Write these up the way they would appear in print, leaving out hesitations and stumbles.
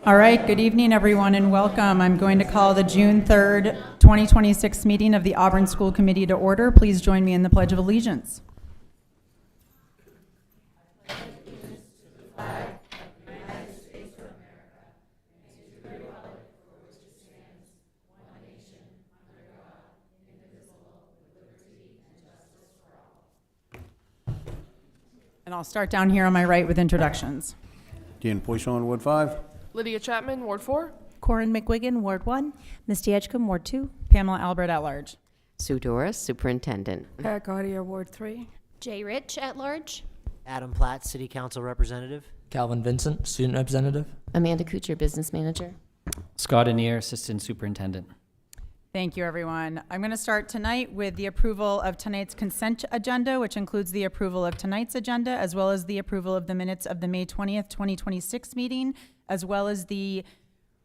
All right, good evening, everyone, and welcome. I'm going to call the June 3rd, 2026 meeting of the Auburn School Committee to order. Please join me in the Pledge of Allegiance. And I'll start down here on my right with introductions. Dan Poisson, Ward 5. Lydia Chapman, Ward 4. Corin McGuigan, Ward 1. Misty Edgecombe, Ward 2. Pamela Albert at large. Sue Doris, Superintendent. Pat Gaudier, Ward 3. Jay Rich at large. Adam Platt, City Council Representative. Calvin Vincent, Student Representative. Amanda Kuchar, Business Manager. Scott Anier, Assistant Superintendent. Thank you, everyone. I'm going to start tonight with the approval of tonight's consent agenda, which includes the approval of tonight's agenda, as well as the approval of the minutes of the May 20th, 2026 meeting, as well as the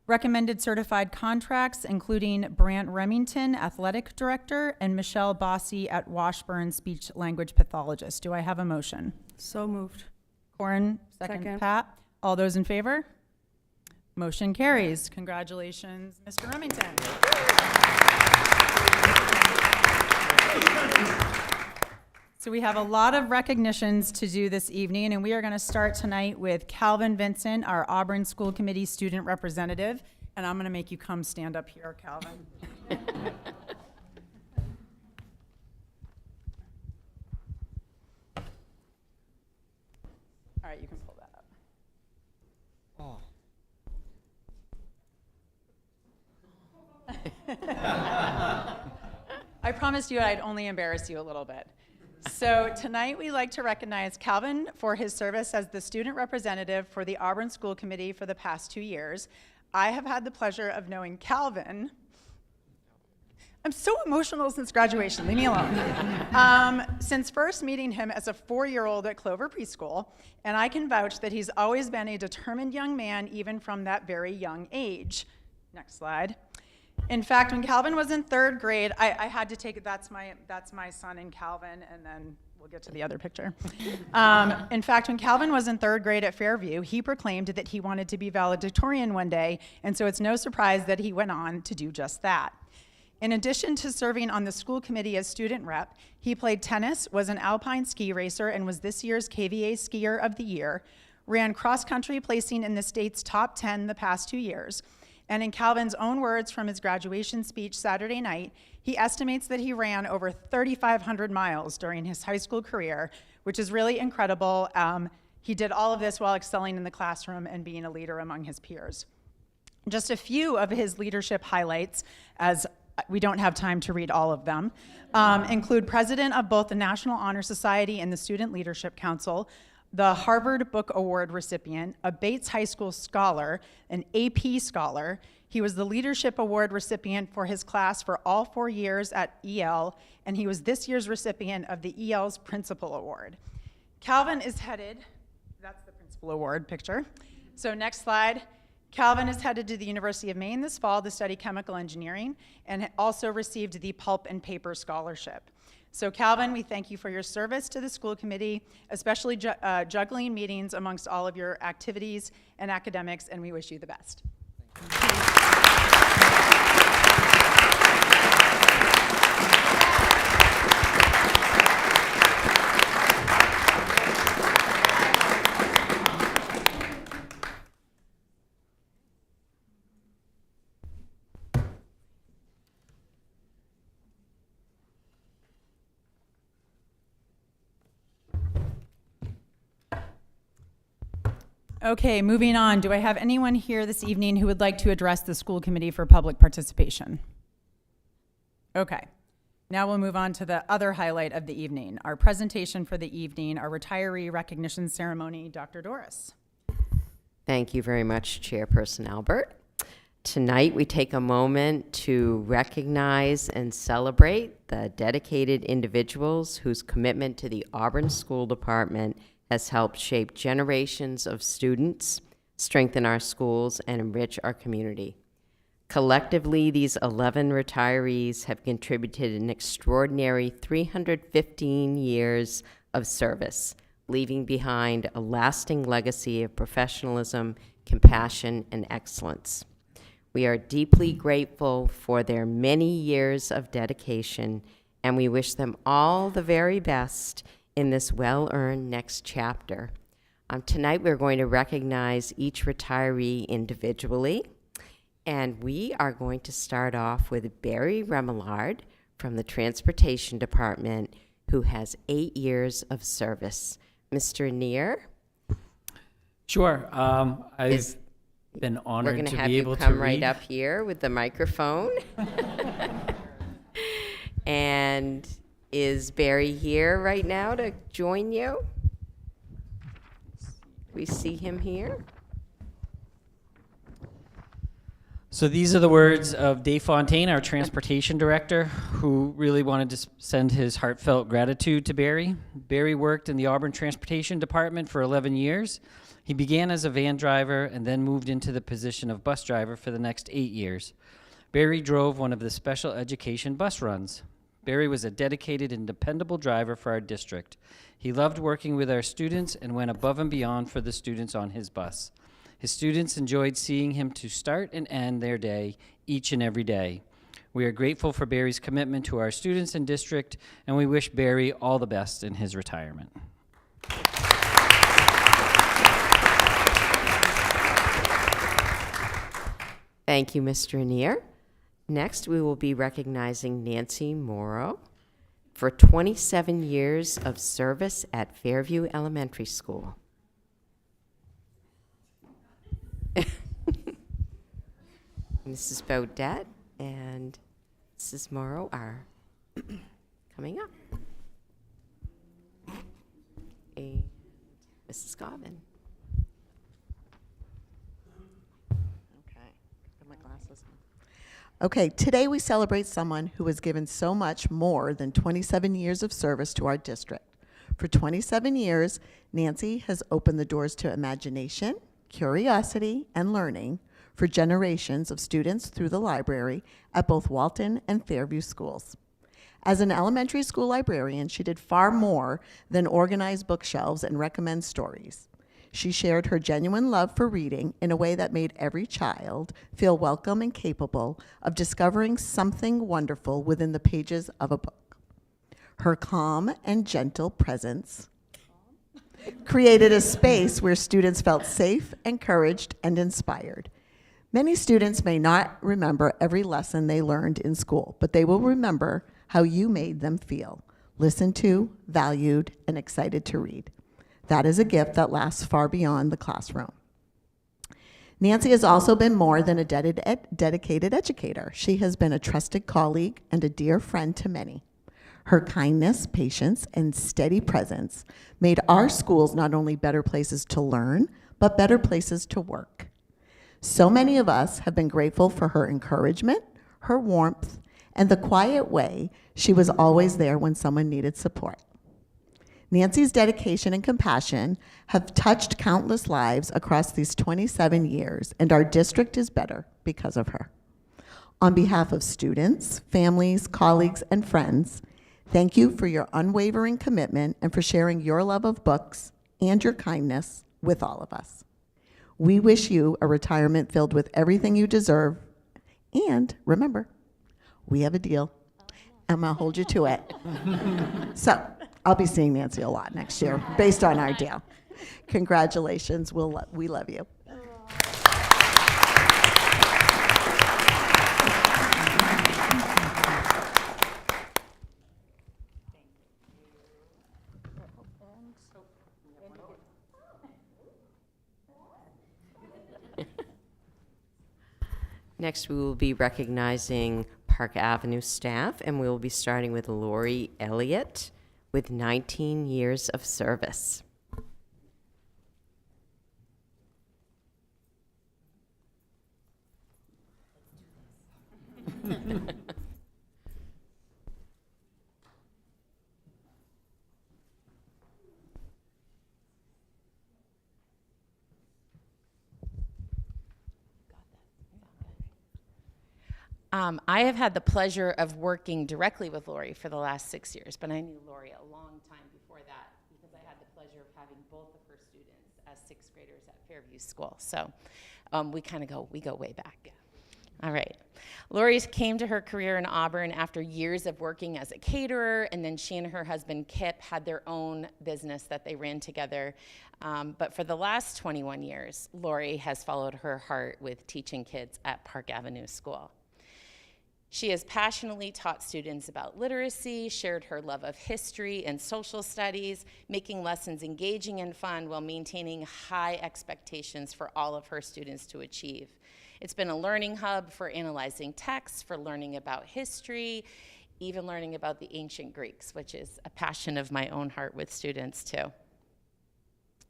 recommended certified contracts, including Brant Remington, Athletic Director, and Michelle Bossy at Washburn, Speech Language Pathologist. Do I have a motion? So moved. Corin, second. Pat. All those in favor? Motion carries. Congratulations, Mr. Remington. So we have a lot of recognitions to do this evening, and we are going to start tonight with Calvin Vincent, our Auburn School Committee student representative. And I'm going to make you come stand up here, Calvin. All right, you can pull that up. I promised you I'd only embarrass you a little bit. So tonight we'd like to recognize Calvin for his service as the student representative for the Auburn School Committee for the past 2 years. I have had the pleasure of knowing Calvin. I'm so emotional since graduation, leave me alone. Since first meeting him as a 4-year-old at Clover Preschool, and I can vouch that he's always been a determined young man even from that very young age. Next slide. In fact, when Calvin was in 3rd grade, I had to take it, that's my son and Calvin, and then we'll get to the other picture. In fact, when Calvin was in 3rd grade at Fairview, he proclaimed that he wanted to be valedictorian one day, and so it's no surprise that he went on to do just that. In addition to serving on the school committee as student rep, he played tennis, was an alpine ski racer, and was this year's KVA Skier of the Year, ran cross-country, placing in the state's top 10 the past 2 years. And in Calvin's own words from his graduation speech Saturday night, he estimates that he ran over 3,500 miles during his high school career, which is really incredible. He did all of this while excelling in the classroom and being a leader among his peers. Just a few of his leadership highlights, as we don't have time to read all of them, include president of both the National Honor Society and the Student Leadership Council, the Harvard Book Award recipient, a Bates High School scholar, an AP scholar. He was the Leadership Award recipient for his class for all 4 years at EL, and he was this year's recipient of the EL's Principal Award. Calvin is headed, that's the Principal Award picture. So next slide. Calvin is headed to the University of Maine this fall to study chemical engineering, and also received the Pulp and Paper Scholarship. So Calvin, we thank you for your service to the school committee, especially juggling meetings amongst all of your activities and academics, and we wish you the best. Okay, moving on. Do I have anyone here this evening who would like to address the school committee for public participation? Okay, now we'll move on to the other highlight of the evening, our presentation for the evening, our retiree recognition ceremony. Dr. Doris. Thank you very much, Chairperson Albert. Tonight, we take a moment to recognize and celebrate the dedicated individuals whose commitment to the Auburn School Department has helped shape generations of students, strengthen our schools, and enrich our community. Collectively, these 11 retirees have contributed an extraordinary 315 years of service, leaving behind a lasting legacy of professionalism, compassion, and excellence. We are deeply grateful for their many years of dedication, and we wish them all the very best in this well-earned next chapter. Tonight, we're going to recognize each retiree individually, and we are going to start off with Barry Remillard from the Transportation Department, who has 8 years of service. Mr. Neer? Sure. I've been We're honored going to to have be you able to come right read. up here with the microphone. And is Barry here right now to join you? We see him here. So these are the words of Dave Fontaine, our transportation director, who really wanted to send his heartfelt gratitude to Barry. Barry worked in the Auburn Transportation Department for 11 years. He began as a van driver and then moved into the position of bus driver for the next 8 years. Barry drove one of the special education bus runs. Barry was a dedicated and dependable driver for our district. He loved working with our students and went above and beyond for the students on his bus. His students enjoyed seeing him to start and end their day each and every day. We are grateful for Barry's commitment to our students and district, and we wish Barry all the best in his retirement. Thank you, Mr. Neer. Next, we will be recognizing Nancy Morrow for 27 years of service at Fairview Elementary School. Mrs. Beaudet and Mrs. Morrow are coming up. And Mrs. Gobbin. Okay, today we celebrate someone who has given so much more than 27 years of service to our district. For 27 years, Nancy has opened the doors to imagination, curiosity, and learning for generations of students through the library at both Walton and Fairview schools. As an elementary school librarian, she did far more than organize bookshelves and recommend stories. She shared her genuine love for reading in a way that made every child feel welcome and capable of discovering something wonderful within the pages of a book. Her calm and gentle presence created a space where students felt safe, encouraged, and inspired. Many students may not remember every lesson they learned in school, but they will remember how you made them feel, listened to, valued, and excited to read. That is a gift that lasts far beyond the classroom. Nancy has also been more than a dedicated educator. She has been a trusted colleague and a dear friend to many. Her kindness, patience, and steady presence made our schools not only better places to learn, but better places to work. So many of us have been grateful for her encouragement, her warmth, and the quiet way she was always there when someone needed support. Nancy's dedication and compassion have touched countless lives across these 27 years, and our district is better because of her. On behalf of students, families, colleagues, and friends, thank you for your unwavering commitment and for sharing your love of books and your kindness with all of us. We wish you a retirement filled with everything you deserve, and remember, we have a deal. I'm gonna hold you to it. So, I'll be seeing Nancy a lot next year, based on our deal. Congratulations, we love you. Next, we will be recognizing Park Avenue staff, and we will be starting with Lori Elliott with 19 years of service. I have had the pleasure of working directly with Lori for the last 6 years, but I knew Lori a long time before that because I had the pleasure pleasure of having both of her students as sixth graders at Fairview School. So we go way back. All right. Lori came to her career in Auburn after years of working as a caterer, and then she and her husband Kip had their own business that they ran together. But for the last 21 years, Lori has followed her heart with teaching kids at Park Avenue School. She has passionately taught students about literacy, shared her love of history and social studies, making lessons engaging and fun while maintaining high expectations for all of her students to achieve. It's been a learning hub for analyzing texts, for learning about history, even learning about the ancient Greeks, which is a passion of my own heart with students too.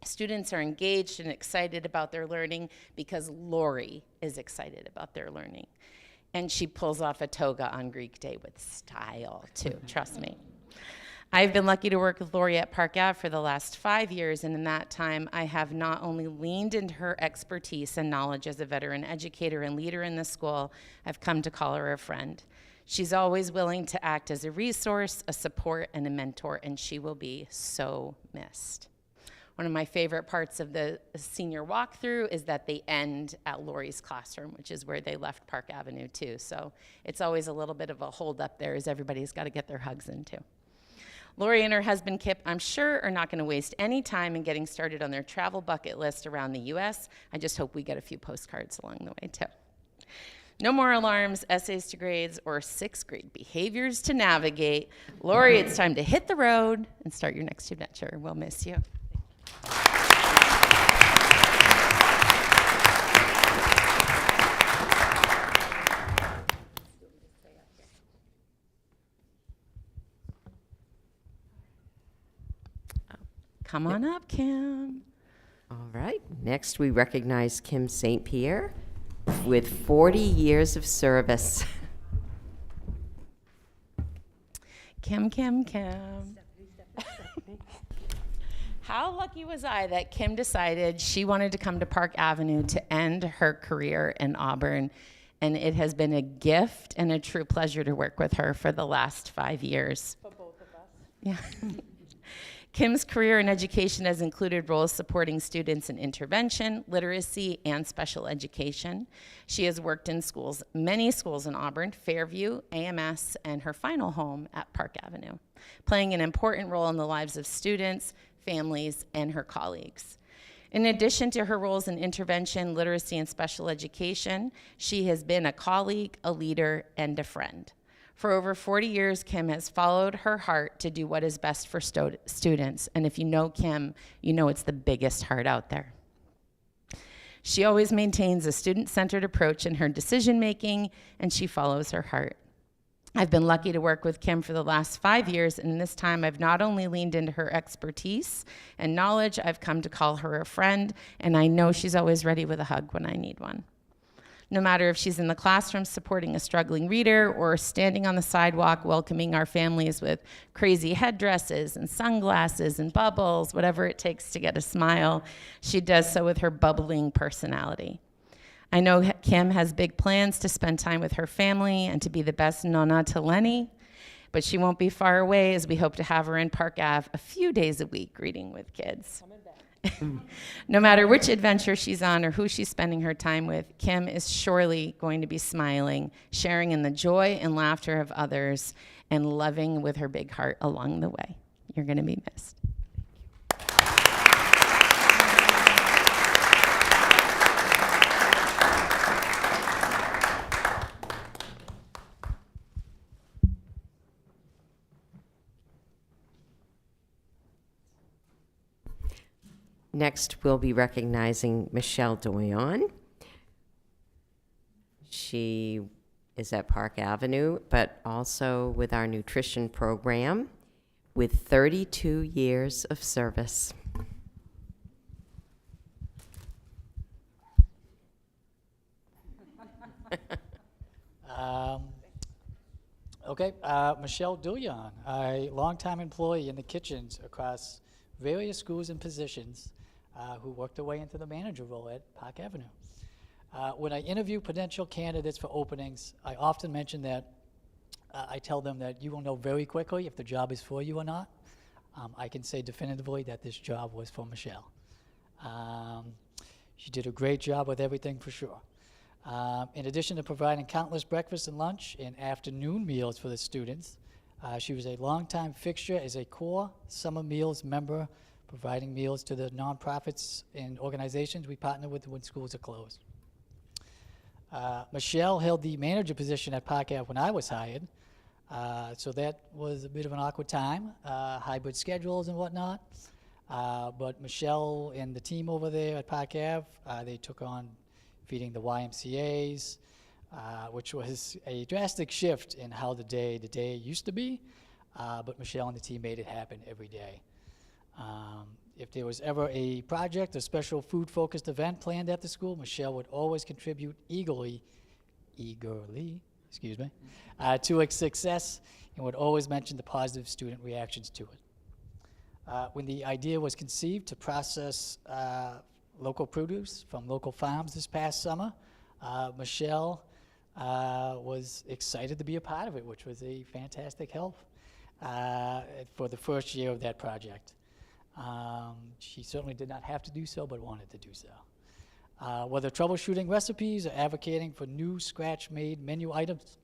Students are engaged and excited about their learning because Lori is excited about their learning. And she pulls off a toga on Greek Day with style too, trust me. I've been lucky to work with Lori at Park Ave for the last 5 years, and in that time, I have not only leaned into her expertise and knowledge as a veteran educator and leader in the school, I've come to call her a friend. She's always willing to act as a resource, a support, and a mentor, and she will be so missed. One of my favorite parts of the senior walkthrough is that they end at Lori's classroom, which is where they left Park Avenue too. So it's always a little bit of a hold up there as everybody's got to get their hugs in too. Lori and her husband Kip, I'm sure, are not going to waste any time in getting started on their travel bucket list around the U.S. I just hope we get a few postcards along the way too. No more alarms, essays to grades, or sixth grade behaviors to navigate. Lori, it's time to hit the road and start your next adventure. We'll miss you. Come on up, Kim. All right. Next, we recognize Kim St. Pierre with 40 years of service. Kim. How lucky was I that Kim decided she wanted to come to Park Avenue to end her career in Auburn, and it has been a gift and a true pleasure to work with her for the last 5 years. For both of us. Yeah. Kim's career in education has included roles supporting students in intervention, literacy, and special education. She has worked in schools, many schools in Auburn, Fairview, AMS, and her final home at Park Avenue, playing an important role in the lives of students, families, and her colleagues. In addition to her roles in intervention, literacy, and special education, she has been a colleague, a leader, and a friend. For over 40 years, Kim has followed her heart to do what is best for students. And if you know Kim, you know it's the biggest heart out there. She always maintains a student-centered approach in her decision-making, and she follows her heart. I've been lucky to work with Kim for the last 5 years, and in this time, I've not only leaned into her expertise and knowledge, I've come to call her a friend, and I know she's always ready with a hug when I need one. No matter if she's in the classroom supporting a struggling reader or standing on the sidewalk welcoming our families with crazy headdresses and sunglasses and bubbles, whatever it takes to get a smile, she does so with her bubbling personality. I know Kim has big plans to spend time with her family and to be the best nonna to Lenny, but she won't be far away as we hope to have her in Park Ave a few days a week reading with kids. No matter which adventure she's on or who she's spending her time with, Kim is surely going to be smiling, sharing in the joy and laughter of others, and loving with her big heart along the way. You're going to be missed. Next, we'll be recognizing Michelle Doyon. She is at Park Avenue, but also with our nutrition program with 32 years of service. Michelle Doyon, a longtime employee in the kitchens across various schools and positions, who worked their way into the manager role at Park Avenue. When I interview potential candidates for openings, I often mention that I tell them that you will know very quickly if the job is for you or not. I can say definitively that this job was for Michelle. She did a great job with everything for sure. In addition to providing countless breakfast and lunch and afternoon meals for the students, she was a longtime fixture as a core summer meals member, providing meals to the nonprofits and organizations we partner with when schools are closed. Michelle held the manager position at Park Ave when I was hired, so that was a bit of an awkward time, hybrid schedules and whatnot. But Michelle and the team over there at Park Ave, they took on feeding the YMCAs, which was a drastic shift in how the day used to be, but Michelle and the team made it happen every day. If there was ever a project, a special food-focused event planned at the school, Michelle would always contribute eagerly, excuse me, to its success, and would always mention the positive student reactions to it. When the idea was conceived to process local produce from local farms this past summer, Michelle was excited to be a part of it, which was a fantastic help for the first year of that project. She certainly did not have to do so, but wanted to do so. Whether troubleshooting recipes or advocating for new scratch-made menu items,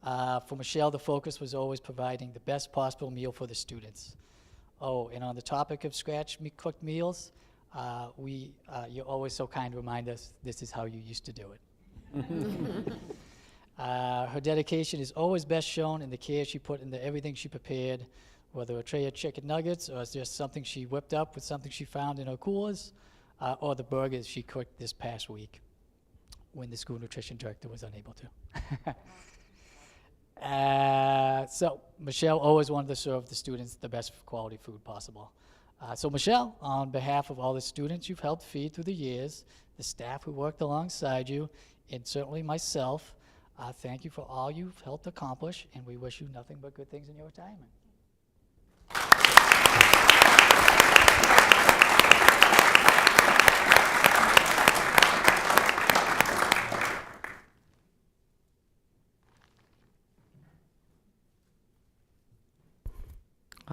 for Michelle, the focus was always providing the best possible meal for the students. Oh, and on the topic of cooked meals, you're always so kind to remind us this is how you used to do it. Her dedication is always best shown in the care she put into everything she prepared, whether a tray of chicken nuggets or it's just something she whipped up with something she found in her coolers, or the burgers she cooked this past week when the school nutrition director was unable to. So Michelle always wanted to serve the students the best quality food possible. So Michelle, on behalf of all the students you've helped feed through the years, the staff who worked alongside you, and certainly myself, thank you for all you've helped accomplish, and we wish you nothing but good things in your retirement.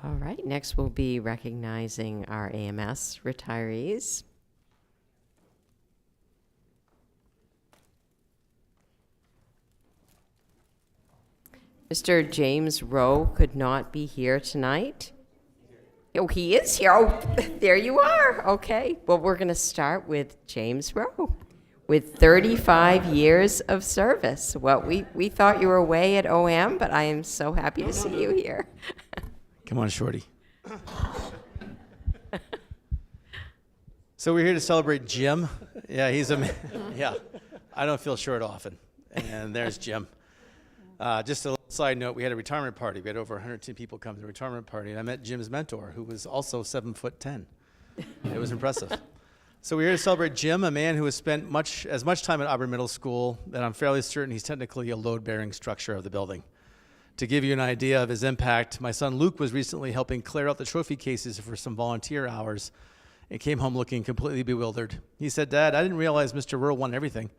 All right, next we'll be recognizing our AMS retirees. Mr. James Rowe could not be here tonight. Oh, he is here. Oh, there you are. Okay. Well, we're going to start with James Rowe with 35 years of service. Well, we thought you were away at OM, but I am so happy to see you here. Come on, Shorty. So we're here to celebrate Jim. Yeah, yeah. I don't feel short often. And there's Jim. Just a little side note, we had a retirement party. We had over 110 people come to the retirement party, and I met Jim's mentor, who was also 7'10". It was impressive. So we're here to celebrate Jim, a man who has spent as much time at Auburn Middle School that I'm fairly certain he's technically a load-bearing structure of the building. To give you an idea of his impact, my son Luke was recently helping clear out the trophy cases for some volunteer hours and came home looking completely bewildered. He said, "Dad, I didn't realize Mr. Rural won everything."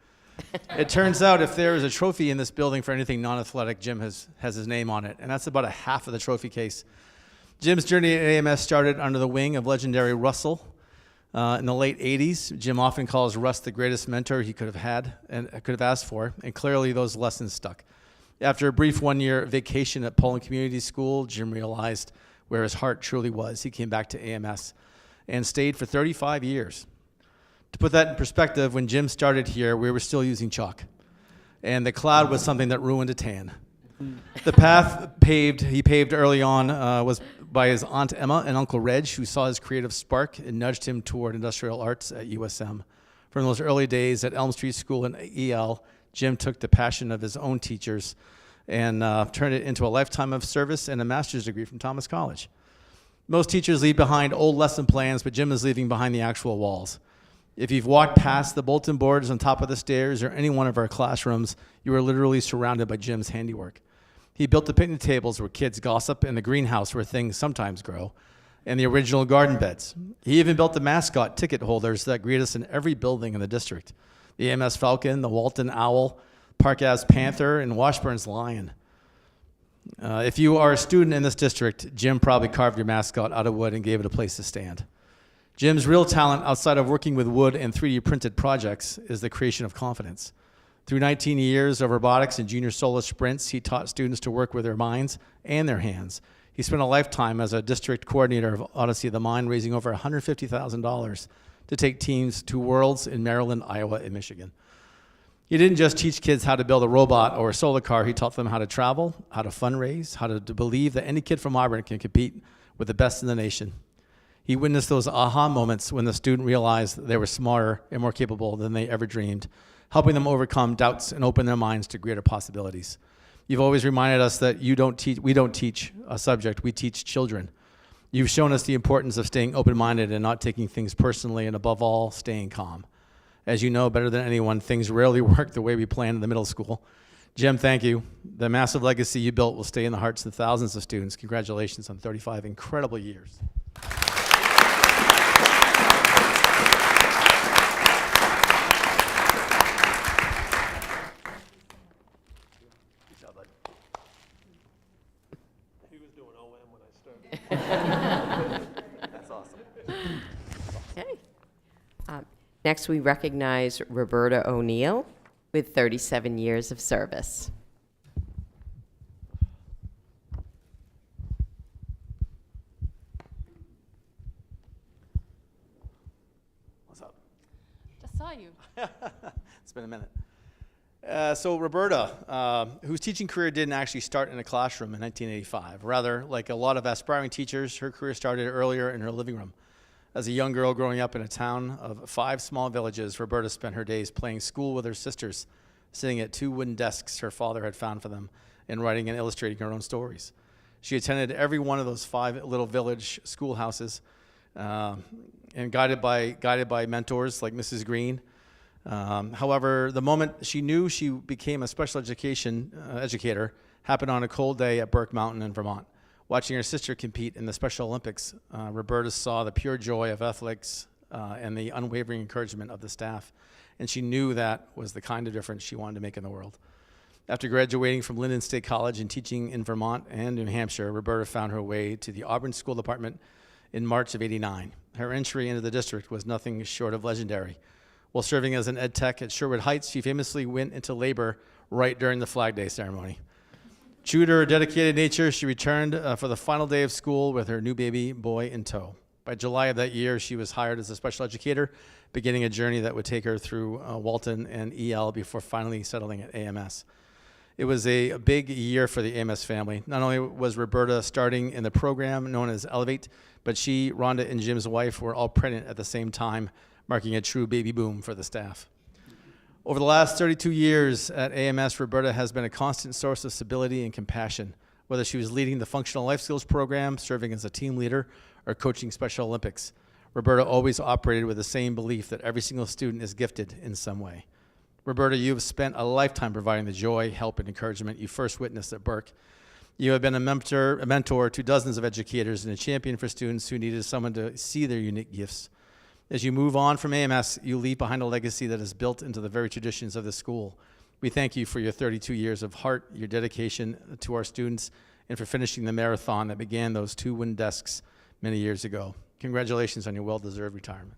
It turns out if there is a trophy in this building for anything non-athletic, Jim has his name on it, and that's about a half of the trophy case. Jim's journey at AMS started under the wing of legendary Russell in the late 80s. Jim often calls Russ the greatest mentor he could have had and could have asked for, and clearly those lessons stuck. After a brief one-year vacation at Poland Community School, Jim realized where his heart truly was. He came back to AMS and stayed for 35 years. To put that in perspective, when Jim started here, we were still using chalk, and the cloud was something that ruined a tan. The path he paved early on was by his Aunt Emma and Uncle Reg, who saw his creative spark and nudged him toward industrial arts at USM. From those early days at Elm Street School in EL, Jim took the passion of his own teachers and turned it into a lifetime of service and a master's degree from Thomas College. Most teachers leave behind old lesson plans, but Jim is leaving behind the actual walls. If you've walked past the bulletin boards on top of the stairs or any one of our classrooms, you are literally surrounded by Jim's handiwork. He built the picnic tables where kids gossip and the greenhouse where things sometimes grow, and the original garden beds. He even built the mascot ticket holders that greet us in every building in the district. The AMS Falcon, the Walton Owl, Park Ave's Panther, and Washburn's Lion. If you are a student in this district, Jim probably carved your mascot out of wood and gave it a place to stand. Jim's real talent outside of working with wood and 3D printed projects is the creation of confidence. Through 19 years of robotics and junior solo sprints, he taught students to work with their minds and their hands. He spent a lifetime as a district coordinator of Odyssey of the Mind, raising over $150,000 to take teams to Worlds in Maryland, Iowa, and Michigan. He didn't just teach kids how to build a robot or a solar car. He taught them how to travel, how to fundraise, how to believe that any kid from Auburn can compete with the best in the nation. He witnessed those aha moments when the student realized that they were smarter and more capable than they ever dreamed, helping them overcome doubts and open their minds to greater possibilities. You've always reminded us that we don't teach a subject, we teach children. You've shown us the importance of staying open-minded and not taking things personally, and above all, staying calm. As you know better than anyone, things rarely work the way we planned in the middle school. Jim, thank you. The massive legacy you built will stay in the hearts of thousands of students. Congratulations on 35 incredible years. That's awesome. Okay. Next, we recognize Roberta O'Neill with 37 years of service. What's up? Just saw you. It's been a minute. So Roberta, whose teaching career didn't actually start in a classroom in 1985. Rather, like a lot of aspiring teachers, her career started earlier in her living room. As a young girl growing up in a town of 5 small villages, Roberta spent her days playing school with her sisters, sitting at 2 wooden desks her father had found for them, and writing and illustrating her own stories. She attended every one of those 5 little village schoolhouses, and guided by mentors like Mrs. Green. However, the moment she knew she became a special education educator happened on a cold day at Burke Mountain in Vermont. Watching her sister compete in the Special Olympics, Roberta saw the pure joy of athletics and the unwavering encouragement of the staff, and she knew that was the kind of difference she wanted to make in the world. After graduating from Linden State College and teaching in Vermont and New Hampshire, Roberta found her way to the Auburn School Department in March of '89. Her entry into the district was nothing short of legendary. While serving as an ed tech at Sherwood Heights, she famously went into labor right during the Flag Day ceremony. True to her dedicated nature, she returned for the final day of school with her new baby boy in tow. By July of that year, she was hired as a special educator, beginning a journey that would take her through Walton and EL before finally settling at AMS. It was a big year for the AMS family. Not only was Roberta starting in the program known as Elevate, but she, Rhonda, and Jim's wife were all pregnant at the same time, marking a true baby boom for the staff. Over the last 32 years at AMS, Roberta has been a constant source of stability and compassion, whether she was leading the Functional Life Skills program, serving as a team leader, or coaching Special Olympics. Roberta always operated with the same belief that every single student is gifted in some way. Roberta, you have spent a lifetime providing the joy, help, and encouragement you first witnessed at Burke. You have been a mentor to dozens of educators and a champion for students who needed someone to see their unique gifts. As you move on from AMS, you leave behind a legacy that is built into the very traditions of the school. We thank you for your 32 years of heart, your dedication to our students, and for finishing the marathon that began those 2 wooden desks many years ago. Congratulations on your well-deserved retirement.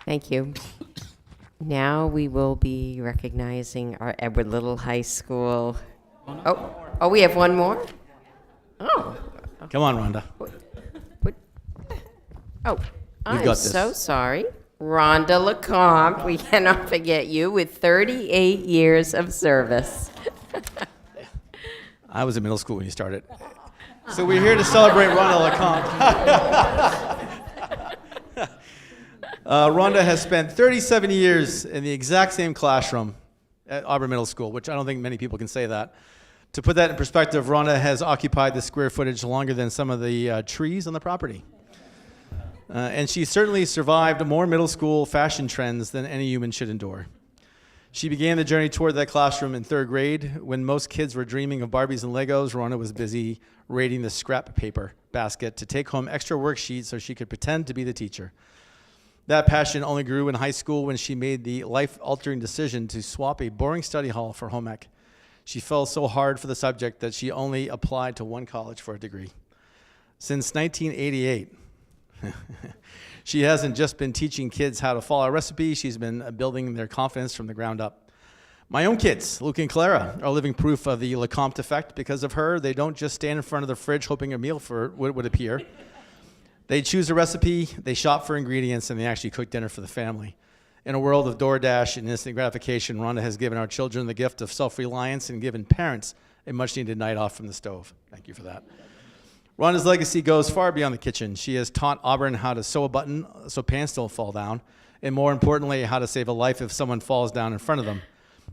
Thank you. Now we will be recognizing our Edward Little High School. Oh, we have one more? Oh. Come on, Rhonda. Oh, We've I'm got this. so sorry. Rhonda LeCompte, we cannot forget you, with 38 years of service. I was in middle school when you started. So we're here to celebrate Rhonda LeCompte. Rhonda has spent 37 years in the exact same classroom at Auburn Middle School, which I don't think many people can say that. To put that in perspective, Rhonda has occupied the square footage longer than some of the trees on the property. And she certainly survived more middle school fashion trends than any human should endure. She began the journey toward that classroom in 3rd grade. When most kids were dreaming of Barbies and Legos, Rhonda was busy raiding the scrap paper basket to take home extra worksheets so she could pretend to be the teacher. That passion only grew in high school when she made the life-altering decision to swap a boring study hall for home ec. She fell so hard for the subject that she only applied to one college for a degree. Since 1988, she hasn't just been teaching kids how to follow a recipe, she's been building their confidence from the ground up. My own kids, Luke and Clara, are living proof of the Lecomte effect. Because of her, they don't just stand in front of the fridge hoping a meal would appear. They choose a recipe, they shop for ingredients, and they actually cook dinner for the family. In a world of DoorDash and instant gratification, Rhonda has given our children the gift of self-reliance and given parents a much-needed night off from the stove. Thank you for that. Rhonda's legacy goes far beyond the kitchen. She has taught Auburn how to sew a button so pants don't fall down, and more importantly, how to save a life if someone falls down in front of them.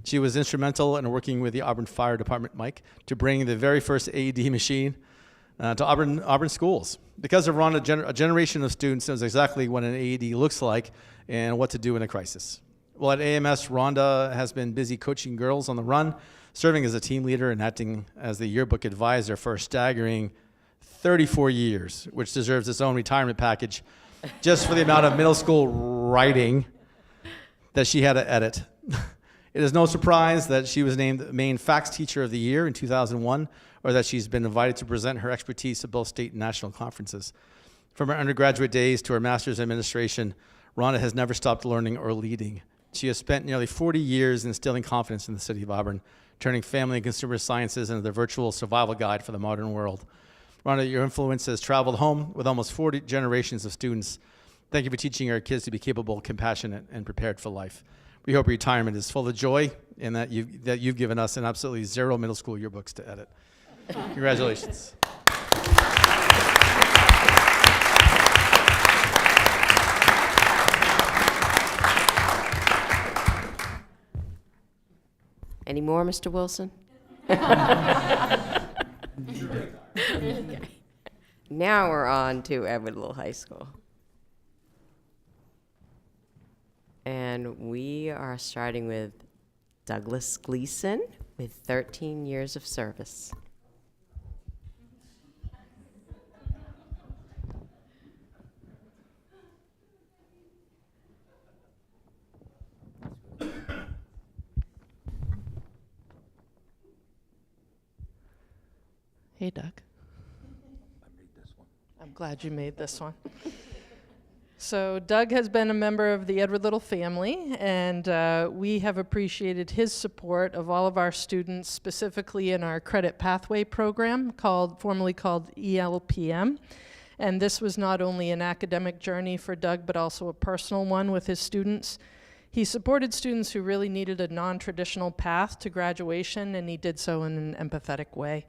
She was instrumental in working with the Auburn Fire Department, Mike, to bring the very first AED machine to Auburn schools. Because of Rhonda, a generation of students knows exactly what an AED looks like and what to do in a crisis. Well, at AMS, Rhonda has been busy coaching girls on the run, serving as a team leader and acting as the yearbook advisor for a staggering 34 years, which deserves its own retirement package just for the amount of middle school writing that she had to edit. It is no surprise that she was named Maine Facts Teacher of the Year in 2001, or that she's been invited to present her expertise at both state and national conferences. From her undergraduate days to her master's in administration, Rhonda has never stopped learning or leading. She has spent nearly 40 years instilling confidence in the city of Auburn, turning family and consumer sciences into the virtual survival guide for the modern world. Rhonda, your influence has traveled home with almost 40 generations of students. Thank you for teaching our kids to be capable, compassionate, and prepared for life. We hope your retirement is full of joy and that you've given us an absolutely zero middle school yearbooks to edit. Congratulations. Any more, Mr. Wilson? Now we're on to Edward High School. And we are starting with Douglas Gleason with 13 years of service. Hey, Doug. I'm glad you made this one. So Doug has been a member of the Edward Little family, and we have appreciated his support of all of our students, specifically in our credit pathway program, formerly called ELPM. And this was not only an academic journey for Doug, but also a personal one with his students. He supported students who really needed a non-traditional path to graduation, and he did so in an empathetic way.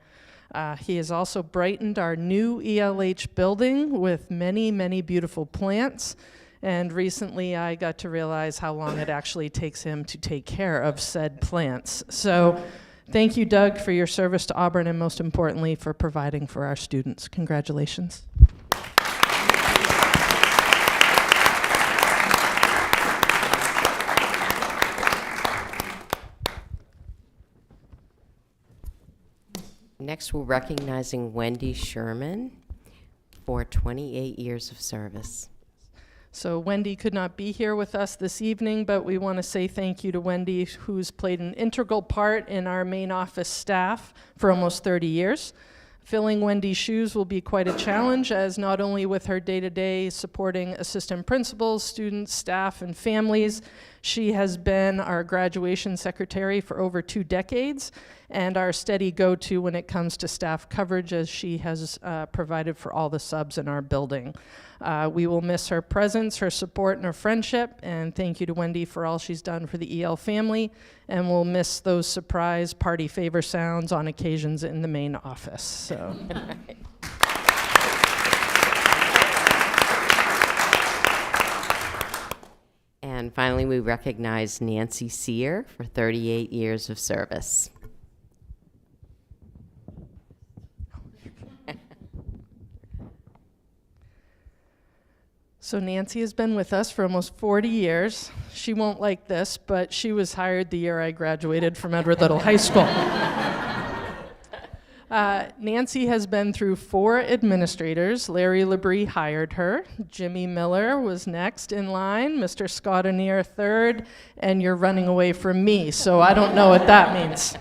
He has also brightened our new ELH building with many, many beautiful plants. And recently I got to realize how long it actually takes him to take care of said plants. So thank you, Doug, for your service to Auburn, and most importantly, for providing for our students. Congratulations. Next, we're recognizing Wendy Sherman for 28 years of service. So Wendy could not be here with us this evening, but we want to say thank you to Wendy, who's played an integral part in our main office staff for almost 30 years. Filling Wendy's shoes will be quite a challenge, as not only with her day-to-day supporting assistant principals, students, staff, and families, she has been our graduation secretary for over 2 decades and our steady go-to when it comes to staff coverage, as she has provided for all the subs in our building. We will miss her presence, her support, and her friendship, and thank you to Wendy for all she's done for the EL family, and we'll miss those surprise party favor sounds on occasions in the main office. So. And finally, we recognize Nancy Sear for 38 years of service. So Nancy has been with us for almost 40 years. She won't like this, but she was hired the year I graduated from Edward Little High School. Nancy has been through 4 administrators. Larry Labrie hired her. Jimmy Miller was next in line. Mr. Scott O'Neill third. And you're running away from me, so I don't know what that means.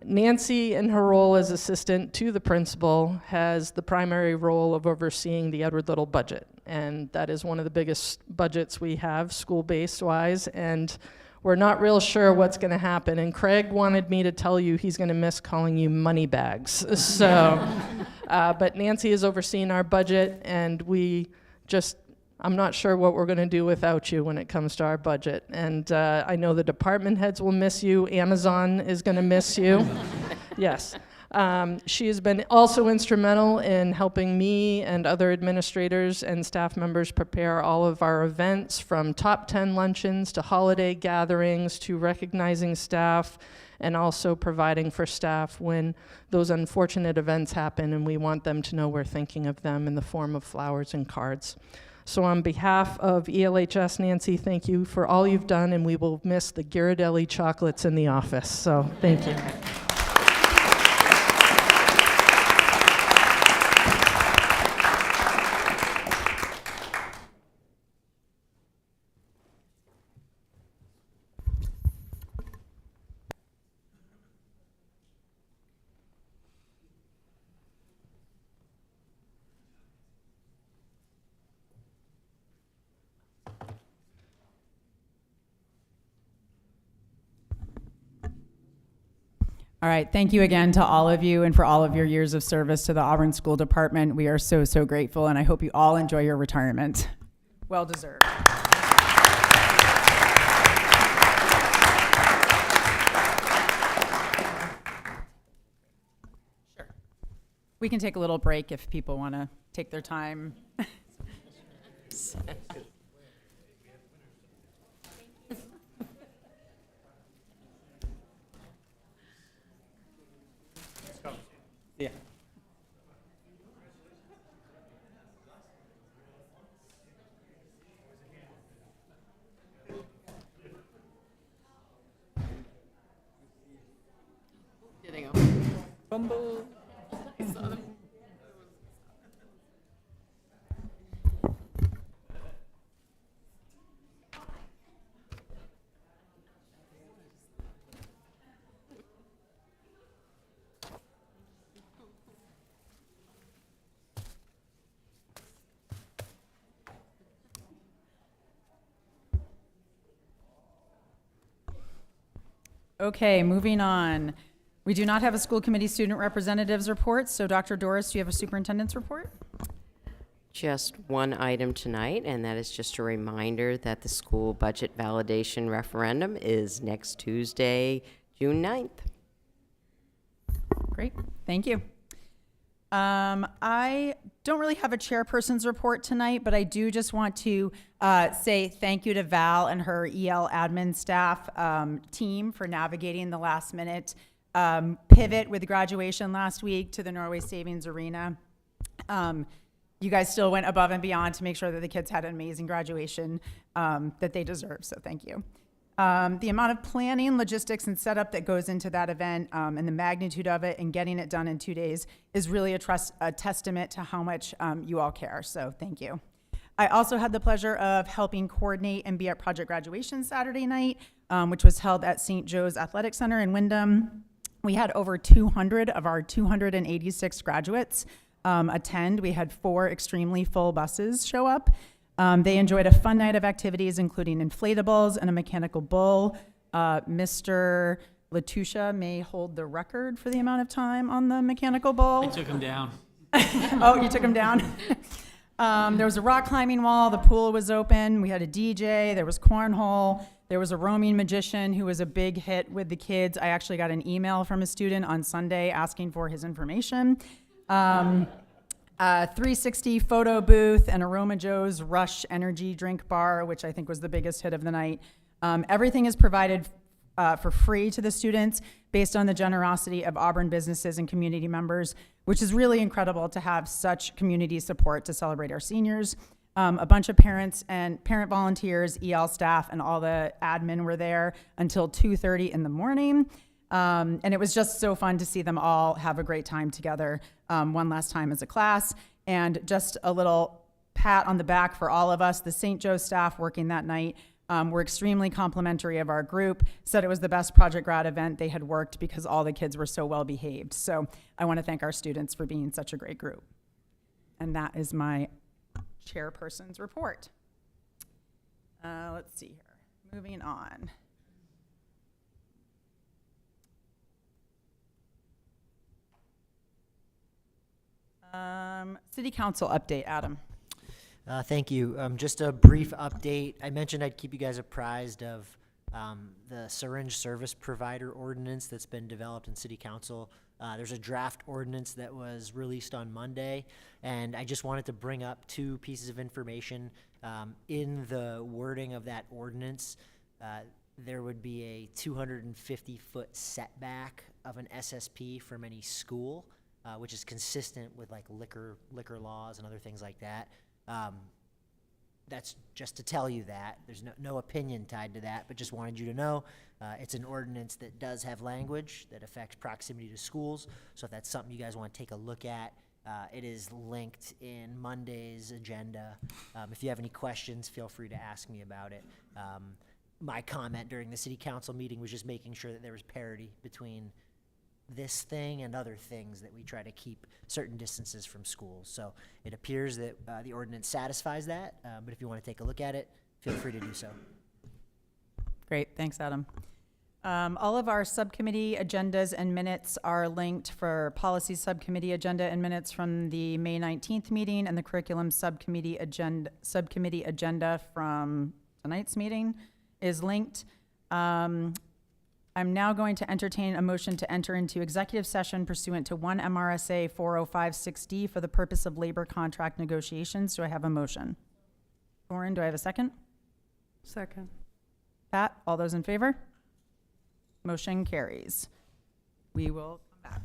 Nancy, in her role as assistant to the principal, has the primary role of overseeing the Edward Little budget. And that is one of the biggest budgets we have, school-based wise. And we're not real sure what's going to happen. And Craig wanted me to tell you he's going to miss calling you money bags. So, but Nancy is overseeing our budget, and I'm not sure what we're going to do without you when it comes to our budget. And I know the department heads will miss you. Amazon is going to miss you. Yes. She has been also instrumental in helping me and other administrators and staff members prepare all of our events, from top 10 luncheons to holiday gatherings to recognizing staff, and also providing for staff when those unfortunate events happen and we want them to know we're thinking of them in the form of flowers and cards. So on behalf of ELHS, Nancy, thank you for all you've done, and we will miss the Ghirardelli chocolates in the office. So thank you. All right, thank you again to all of you and for all of your years of service to the Auburn School Department. We are so, so grateful, and I hope you all enjoy your retirement. Well deserved. Sure. We can take a little break if people want to take their time. Yeah. Bumble. Okay, moving on. We do not have a school committee student representatives report, so Dr. Doris, do you have a superintendent's report? Just one item tonight, and that is just a reminder that the school budget validation referendum is next Tuesday, June 9th. Great, thank you. I don't really have a chairperson's report tonight, but I do just want to say thank you to Val and her EL admin staff team for navigating the last minute pivot with graduation last week to the Norway Savings Arena. You guys still went above and beyond to make sure that the kids had an amazing graduation that they deserve, so thank you. The amount of planning, logistics, and setup that goes into that event and the magnitude of it and getting it done in 2 days is really a testament to how much you all care, so thank you. I also had the pleasure of helping coordinate and be at Project Graduation Saturday night, which was held at St. Joe's Athletic Center in Windham. We had over 200 of our 286 graduates attend. We had 4 extremely full buses show up. They enjoyed a fun night of activities, including inflatables and a mechanical bull. Mr. Latusha may hold the record for the amount of time on the mechanical bull. I took him down. Oh, you took him down? There was a rock climbing wall. The pool was open. We had a DJ. There was cornhole. There was a roaming magician who was a big hit with the kids. I actually got an email from a student on Sunday asking for his information. 360 photo booth and Aroma Joe's Rush energy drink bar, which I think was the biggest hit of the night. Everything is provided for free to the students based on the generosity of Auburn businesses and community members, which is really incredible to have such community support to celebrate our seniors. A bunch of parents and parent volunteers, EL staff, and all the admin were there until 2:30 in the morning. And it was just so fun to see them all have a great time together one last time as a class. And just a little pat on the back for all of us. The St. Joe staff working that night were extremely complimentary of our group, said it was the best Project Grad event they had worked because all the kids were so well behaved. So I want to thank our students for being such a great group. And that is my chairperson's report. Let's see here. Moving on. City Council update, Adam. Thank you. Just a brief update. I mentioned I'd keep you guys apprised of the syringe service provider ordinance that's been developed in City Council. There's a draft ordinance that was released on Monday, and I just wanted to bring up two pieces of information. In the wording of that ordinance, there would be a 250-foot setback of an SSP from any school, which is consistent with like liquor laws and other things like that. That's just to tell you that. There's no opinion tied to that, but just wanted you to know. It's an ordinance that does have language that affects proximity to schools, so if that's something you guys want to take a look at, it is linked in Monday's agenda. If you have any questions, feel free to ask me about it. My comment during the City Council meeting was just making sure that there was parity between this thing and other things, that we try to keep certain distances from schools. So it appears that the ordinance satisfies that, but if you want to take a look at it, feel free to do so. Great, thanks, Adam. All of our subcommittee agendas and minutes are linked for policy subcommittee agenda and minutes from the May 19th meeting, and the curriculum subcommittee agenda from tonight's meeting is linked. I'm now going to entertain a motion to enter into executive session pursuant to 1 MRSA 4056D for the purpose of labor contract negotiations. Do I have a motion? Lauren, do I have a second? Second. Pat, all those in favor? Motion carries. We will come back.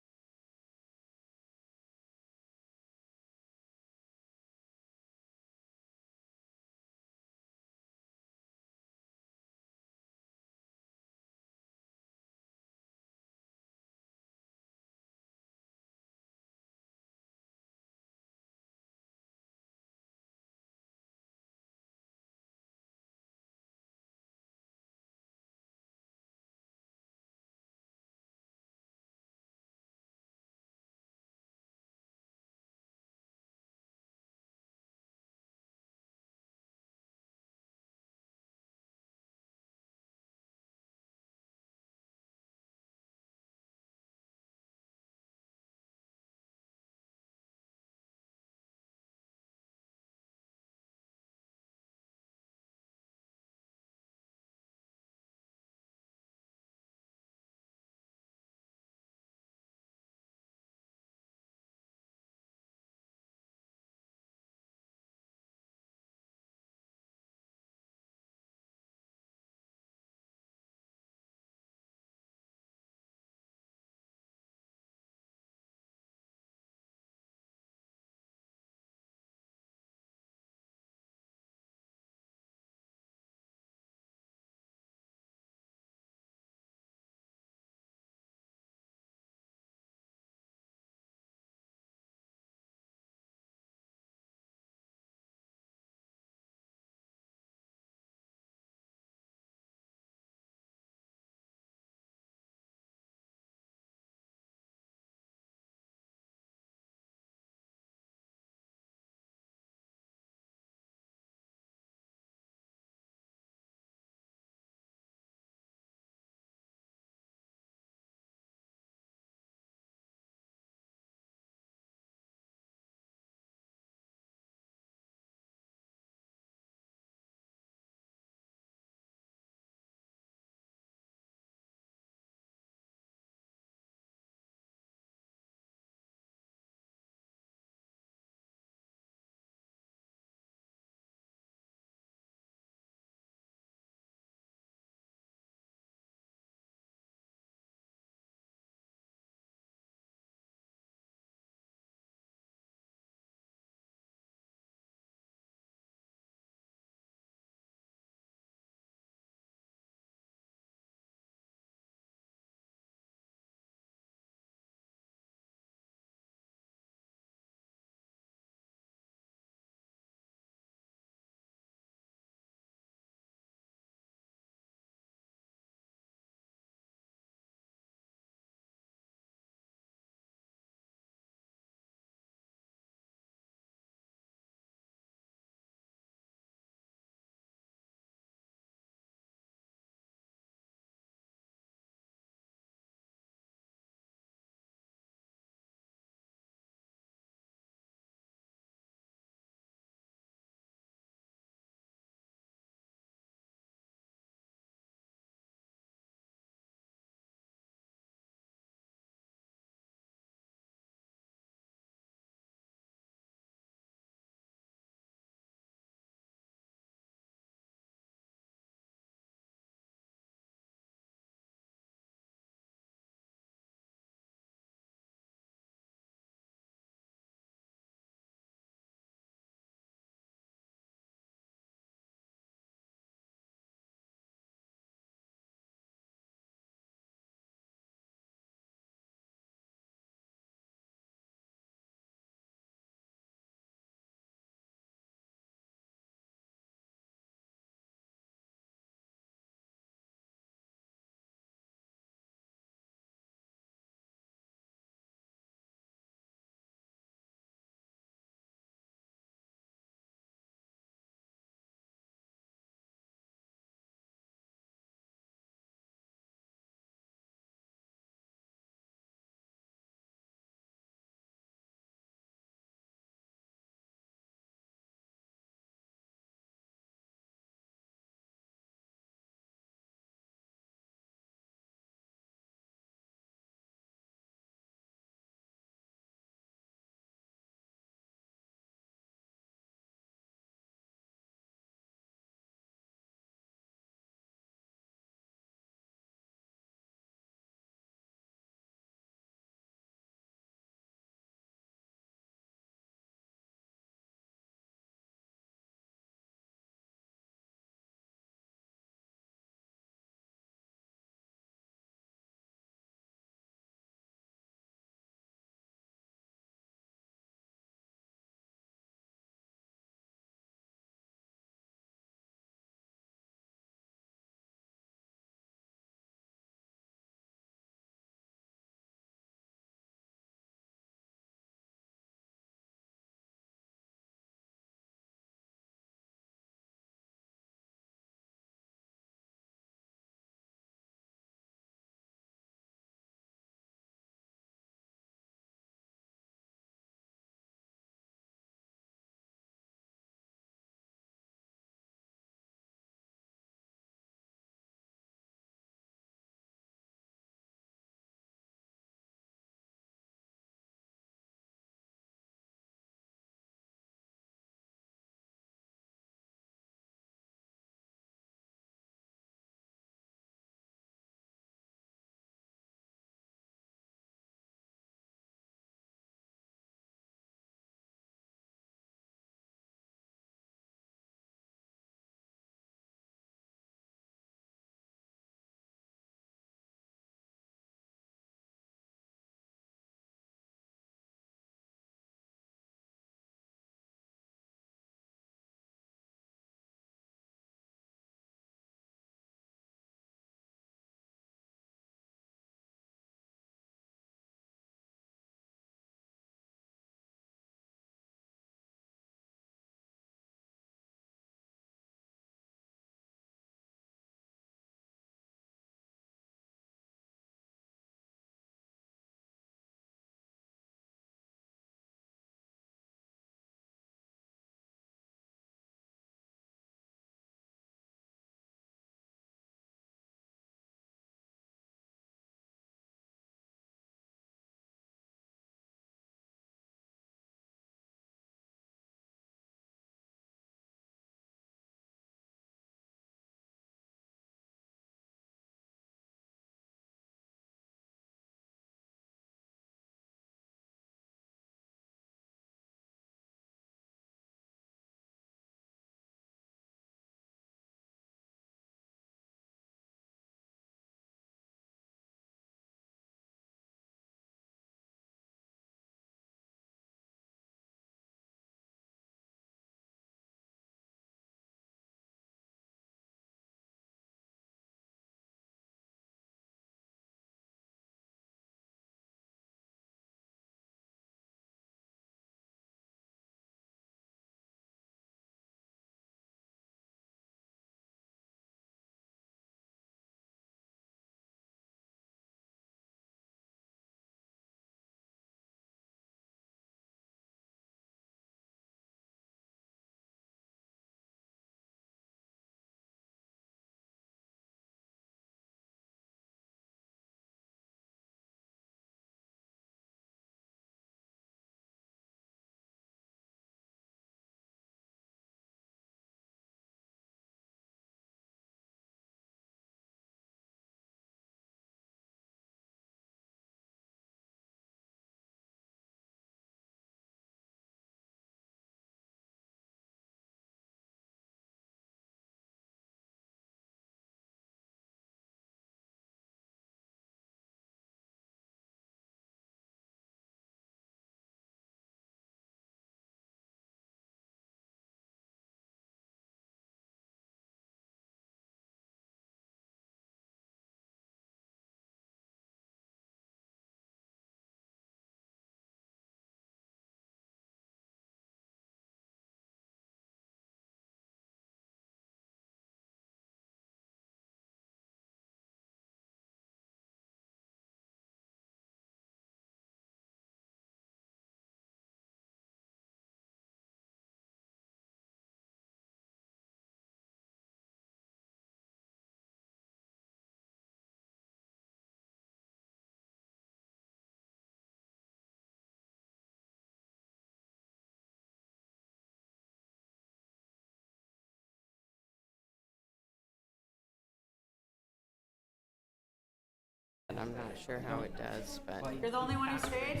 I'm not sure how it does, but. You're the only one who strayed?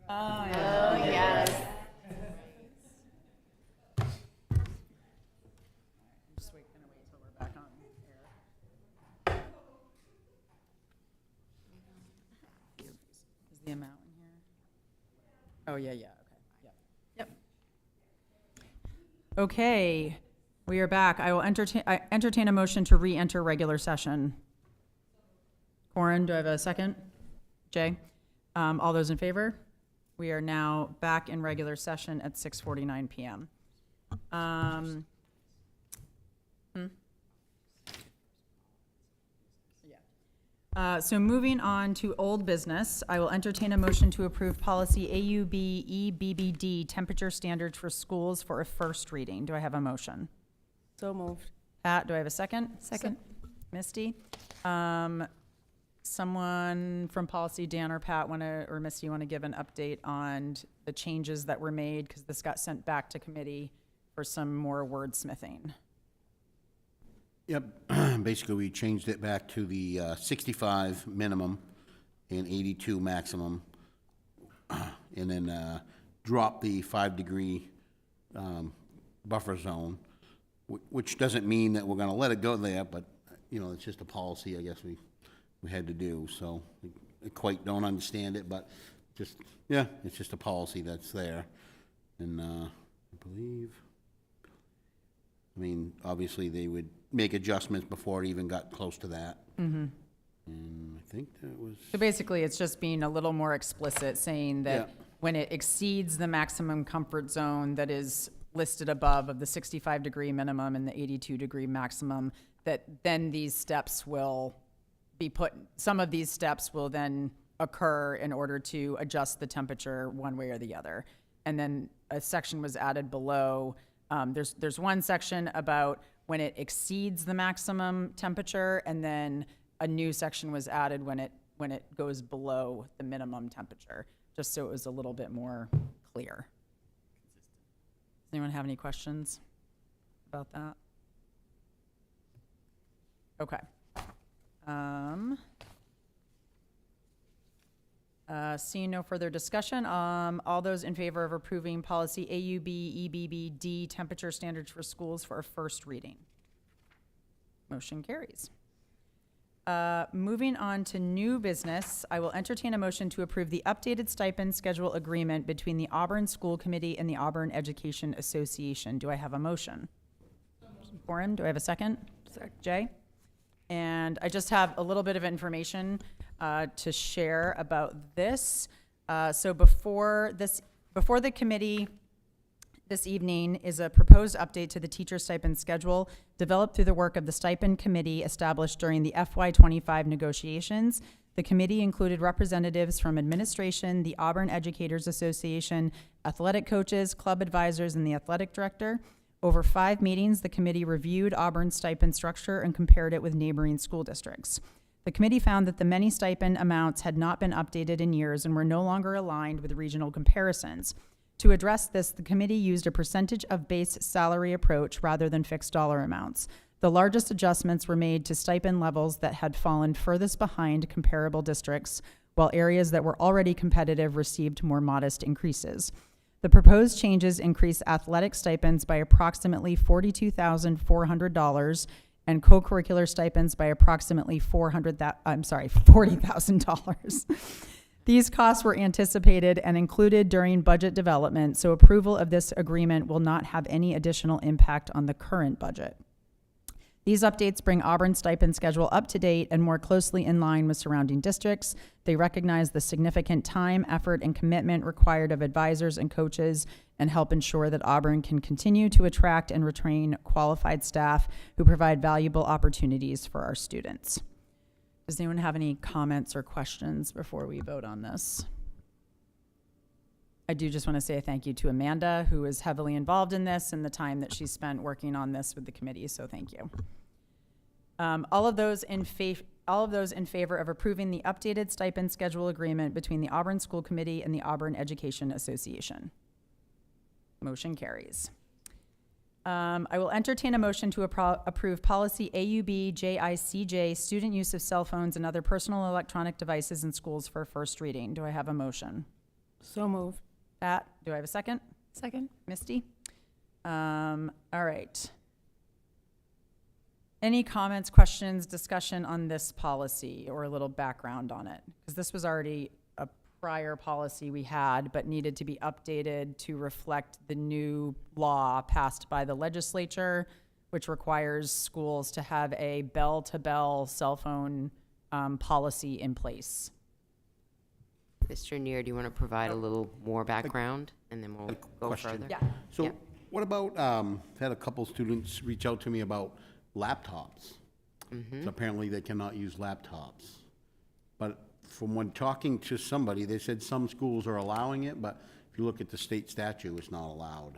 Oh, yes. Just gonna wait till we're back on air. Is the amount in here? Oh, yeah, okay, yep. Okay, we are back. I will entertain a motion to re-enter regular session. Corin, do I have a second? Jay? All those in favor? We are now back in regular session at 6:49 PM. So moving on to old business, I will entertain a motion to approve policy AUB-EBBD, temperature standards for schools for a first reading. Do I have a motion? So moved. Pat, do I have a second? Second. Misty? Someone from policy, Dan or Pat, or Misty, want to give an update on the changes that were made, because this got sent back to committee for some more wordsmithing. Yep, basically, we changed it back to the 65 minimum and 82 maximum, and then drop the 5-degree buffer zone, which doesn't mean that we're gonna let it go there, but, you know, it's just a policy, I guess we had to do, so I quite don't understand it, but just, yeah, it's just a policy that's there, and I believe, I mean, obviously, they would make adjustments before it even got close to that. Mm-hmm. And I think that was, So basically, it's just being a little more explicit, saying that Yeah. when it exceeds the maximum comfort zone that is listed above of the 65-degree minimum and the 82-degree maximum, that then these steps will be put, some of these steps will then occur in order to adjust the temperature one way or the other. And then a section was added below. There's one section about when it exceeds the maximum temperature, and then a new section was added when it goes below the minimum temperature, just so it was a little bit more clear. Does anyone have any questions about that? Okay. Seeing no further discussion, all those in favor of approving policy AUB-EBBD, temperature standards for schools, for a first reading? Motion carries. Moving on to new business, I will entertain a motion to approve the updated stipend schedule agreement between the Auburn School Committee and the Auburn Education Association. Do I have a motion? Corin, do I have a second? Jay? And I just have a little bit of information to share about this. So before the committee this evening is a proposed update to the teacher stipend schedule developed through the work of the stipend committee established during the FY25 negotiations. The committee included representatives from administration, the Auburn Educators Association, athletic coaches, club advisors, and the athletic director. Over 5 meetings, the committee reviewed Auburn's stipend structure and compared it with neighboring school districts. The committee found that the many stipend amounts had not been updated in years and were no longer aligned with regional comparisons. To address this, the committee used a percentage of base salary approach rather than fixed dollar amounts. The largest adjustments were made to stipend levels that had fallen furthest behind comparable districts, while areas that were already competitive received more modest increases. The proposed changes increase athletic stipends by approximately $42,400 and co-curricular stipends by approximately $40,000. These costs were anticipated and included during budget development, so approval of this agreement will not have any additional impact on the current budget. These updates bring Auburn's stipend schedule up to date and more closely in line with surrounding districts. They recognize the significant time, effort, and commitment required of advisors and coaches and help ensure that Auburn can continue to attract and retain qualified staff who provide valuable opportunities for our students. Does anyone have any comments or questions before we vote on this? I do just want to say a thank you to Amanda, who is heavily involved in this and the time that she spent working on this with the committee, so thank you. All of those in favor of approving the updated stipend schedule agreement between the Auburn School Committee and the Auburn Education Association? Motion carries. I will entertain a motion to approve policy AUB JICJ, student use of cell phones and other personal electronic devices in schools for first reading. Do I have a motion? So moved. Pat, do I have a second? Second. Misty? All right. Any comments, questions, discussion on this policy or a little background on it? Because this was already a prior policy we had, but needed to be updated to reflect the new law passed by the legislature, which requires schools to have a bell-to-bell cell phone policy in place. Mr. Neer, do you want to provide a little more background, and then we'll go question. further? Yeah. So Yeah. what about, I've had a couple students reach out to me about laptops. So apparently they cannot use laptops. But from when talking to somebody, they said some schools are allowing it, but if you look at the state statute, it's not allowed.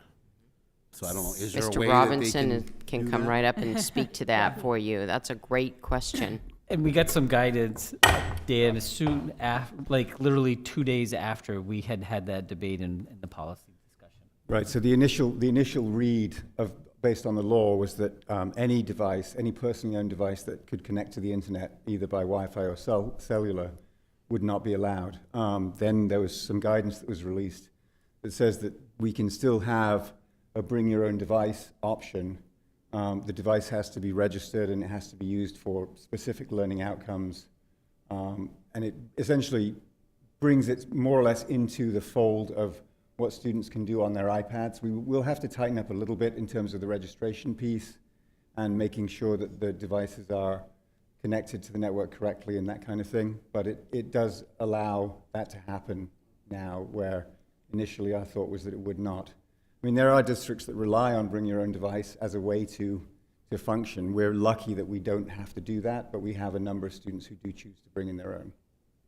So I don't know, is there a way Mr. that Robinson they can do come that? right up and speak to that for you. That's a great question. And we got some guidance, Dan, as soon after, like literally 2 days after we had had that debate in the policy discussion. Right, so the initial read based on the law was that any device, any personally owned device that could connect to the internet, either by Wi-Fi or cellular, would not be allowed. Then there was some guidance that was released that says that we can still have a bring your own device option. The device has to be registered and it has to be used for specific learning outcomes. And it essentially brings it more or less into the fold of what students can do on their iPads. We will have to tighten up a little bit in terms of the registration piece and making sure that the devices are connected to the network correctly and that kind of thing. But it does allow that to happen now, where initially I thought was that it would not. I mean, there are districts that rely on bring your own device as a way to function. We're lucky that we don't have to do that, but we have a number of students who do choose to bring in their own.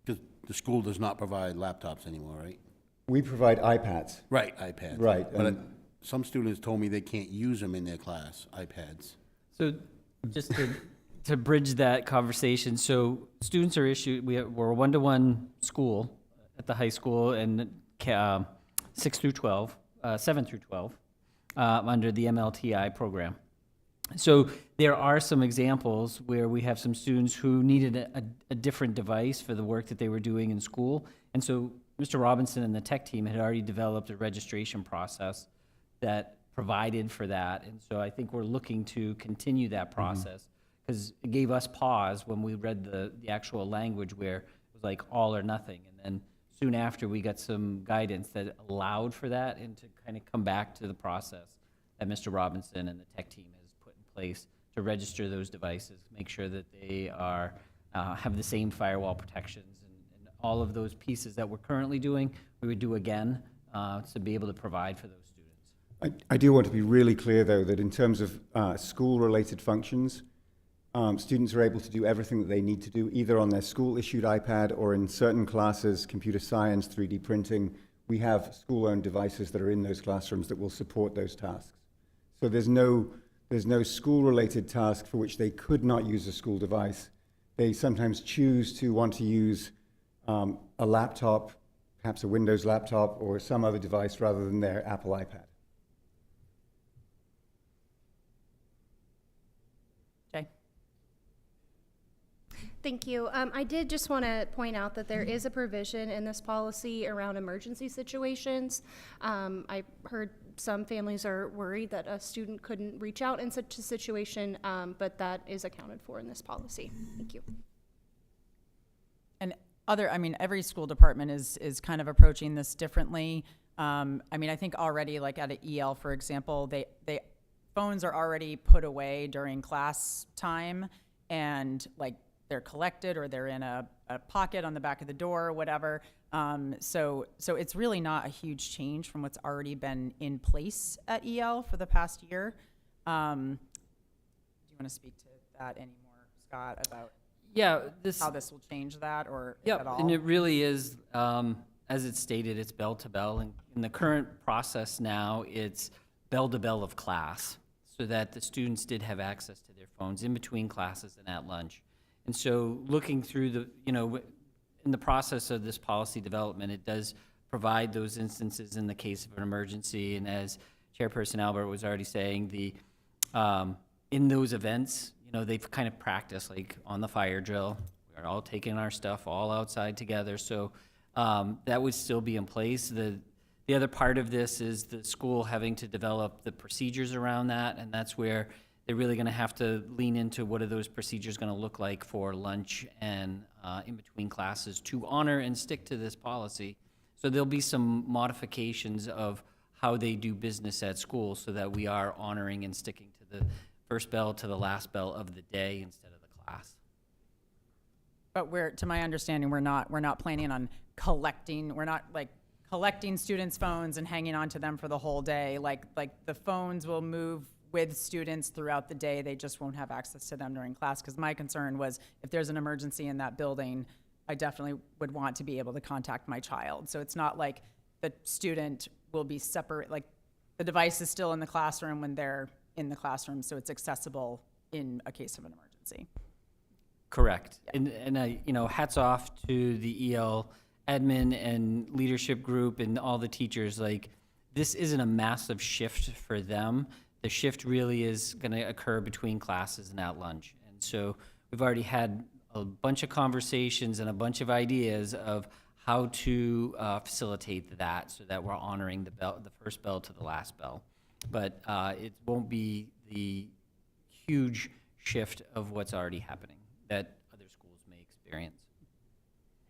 Because the school does not provide laptops anymore, right? We provide iPads. Right, iPads. Right, But and- some students told me they can't use them in their class, iPads. So just to bridge that conversation, so students are issued, we're a one-to-one school at the high school and 6 through 12, 7 through 12, under the MLTI program. So there are some examples where we have some students who needed a different device for the work that they were doing in school. And so Mr. Robinson and the tech team had already developed a registration process that provided for that. And so I think we're looking to continue that process because it gave us pause when we read the actual language where it was like all or nothing. And then soon after we got some guidance that allowed for that and to kind of come back to the process that Mr. Robinson and the tech team has put in place to register those devices, make sure that they are have the same firewall protections and all of those pieces that we're currently doing, we would do again to be able to provide for those students. I do want to be really clear, though, that in terms of school-related functions, students are able to do everything that they need to do, either on their school-issued iPad or in certain classes, computer science, 3D printing. We have school-owned devices that are in those classrooms that will support those tasks. So there's no school-related task for which they could not use a school device. They sometimes choose to want to use a laptop, perhaps a Windows laptop, or some other device rather than their Apple iPad. Jay? Thank you. I did just want to point out that there is a provision in this policy around emergency situations. I heard some families are worried that a student couldn't reach out in such a situation, but that is accounted for in this policy. Thank you. And every school department is kind of approaching this differently. I think already, like at an EL, for example, they phones are already put away during class time, and like they're collected or they're in a pocket on the back of the door or whatever. So it's really not a huge change from what's already been in place at EL for the past year. Do you want to speak to that anymore, Scott, about Yeah, how this will change that, or if yeah, at all? and it really is, as it's stated, it's bell to bell. And in the current process now, it's bell to bell of class, so that the students did have access to their phones in between classes and at lunch. And so looking through in the process of this policy development, it does provide those instances in the case of an emergency. And as Chairperson Albert was already saying, in those events, they've kind of practiced, like on the fire drill. We're all taking our stuff all outside together, so that would still be in place. The other part of this is the school having to develop the procedures around that, and that's where they're really going to have to lean into what are those procedures going to look like for lunch and in between classes to honor and stick to this policy. So there'll be some modifications of how they do business at school so that we are honoring and sticking to the first bell to the last bell of the day instead of the class. But to my understanding, we're not planning on collecting. We're not like collecting students' phones and hanging on to them for the whole day. Like the phones will move with students throughout the day. They just won't have access to them during class. Because my concern was if there's an emergency in that building, I definitely would want to be able to contact my child. So it's not like the student will be separate. Like the device is still in the classroom when they're in the classroom, so it's accessible in a case of an emergency. Correct. Yeah. And hats off to the EL admin and leadership group and all the teachers. Like, this isn't a massive shift for them. The shift really is going to occur between classes and at lunch. And so we've already had a bunch of conversations and a bunch of ideas of how to facilitate that so that we're honoring the first bell to the last bell. But it won't be the huge shift of what's already happening that other schools may experience.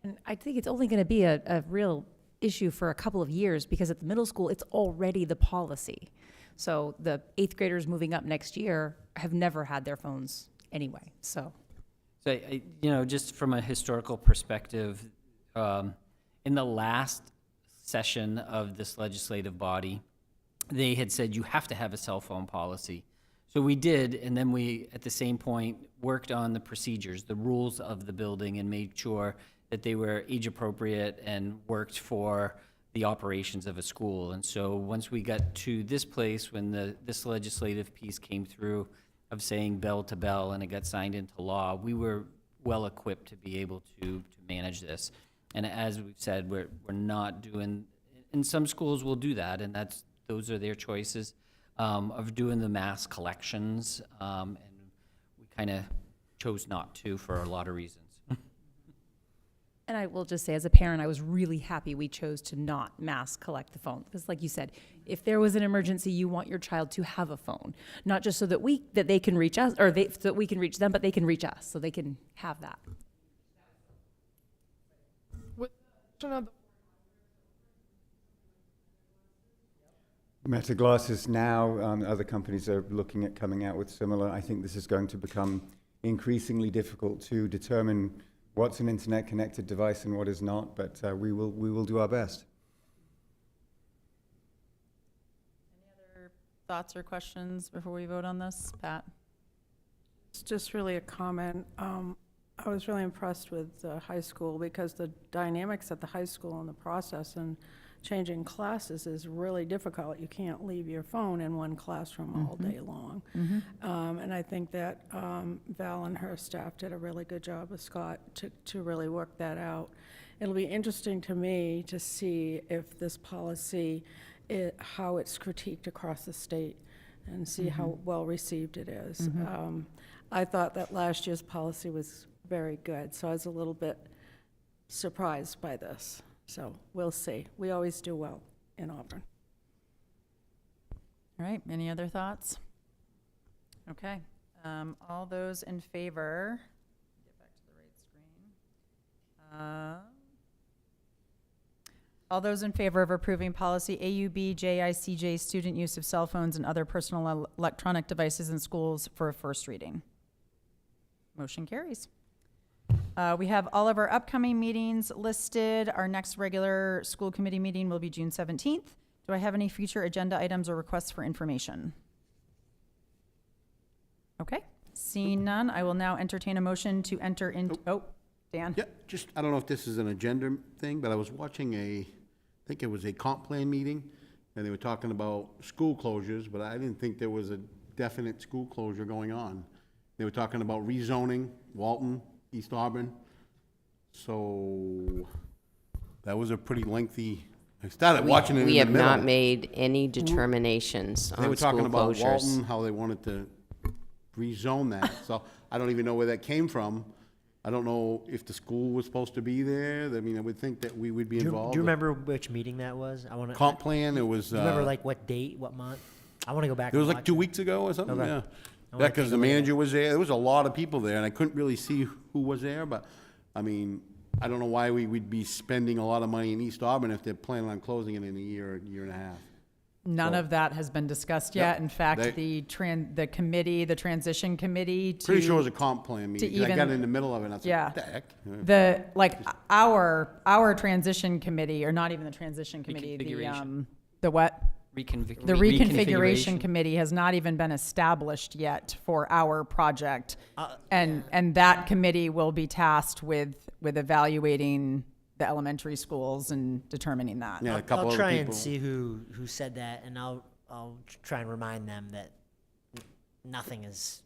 And I think it's only going to be a real issue for a couple of years because at the middle school, it's already the policy. So the 8th graders moving up next year have never had their phones anyway, so. So, just from a historical perspective, in the last session of this legislative body, they had said you have to have a cell phone policy. So we did, and then we, at the same point, worked on the procedures, the rules of the building, and made sure that they were age appropriate and worked for the operations of a school. And so once we got to this place, when this legislative piece came through of saying bell to bell and it got signed into law, we were well equipped to be able to manage this. And as we've said, we're not doing, and some schools will do that, and those are their choices of doing the mass collections, and we kind of chose not to for a lot of reasons. And I will just say, as a parent, I was really happy we chose to not mass collect the phone. Because like you said, if there was an emergency, you want your child to have a phone. Not just so that they can reach us, or so that we can reach them, but they can reach us, so they can have that. Meta glasses now, other companies are looking at coming out with similar. I think this is going to become increasingly difficult to determine what's an internet-connected device and what is not, but we will do our best. Any other thoughts or questions before we vote on this, Pat? It's just really a comment. I was really impressed with the high school because the dynamics at the high school and the process and changing classes is really difficult. You can't leave your phone in one classroom all day long. And I think that Val and her staff did a really good job with Scott to really work that out. It'll be interesting to me to see if this policy, how it's critiqued across the state and see how well received it is. I thought that last year's policy was very good, so I was a little bit surprised by this. So we'll see. We always do well in Auburn. All right, any other thoughts? Okay, all those in favor, get back to the right screen. All those in favor of approving policy AUB JICJ, student use of cell phones and other personal electronic devices in schools, for a first reading. Motion carries. We have all of our upcoming meetings listed. Our next regular school committee meeting will be June 17th. Do I have any future agenda items or requests for information? Okay, seeing none, I will now entertain a motion to enter into, Dan? Yeah, I don't know if this is an agenda thing, but I was watching I think it was a comp plan meeting, and they were talking about school closures, but I didn't think there was a definite school closure going on. They were talking about rezoning Walton, East Auburn. So that was a pretty lengthy I started watching it in We the have middle. not made any determinations They on were school talking about closures. Walton, how they wanted to rezone that, so I don't even know where that came from. I don't know if the school was supposed to be there. I mean, I would think that we would be Do you involved. remember which meeting that was? I want to. Comp plan, it was, Do you remember like what date, what month? I want to go back. it was and like watch 2 weeks ago or something, Okay. yeah. I wanna Yeah, because take the a look at it. manager was there. There was a lot of people there, and I couldn't really see who was there, but, I mean, I don't know why we would be spending a lot of money in East Auburn if they're planning on closing it in a year and a half. None So- of that has been discussed Yep. yet. In fact, They- the committee, the transition committee to. Pretty sure it was a comp plan meeting, 'cause I got even- in the middle of it, and I said, Yeah. what the heck? The, like, our transition committee, or not even the transition committee, Reconfiguration. the what? The reconfiguration committee has not even been established yet for our project. And that committee will be tasked with evaluating the elementary schools and determining that. Yeah, a couple I'll other try people. and see who said that, and I'll try and remind them that nothing is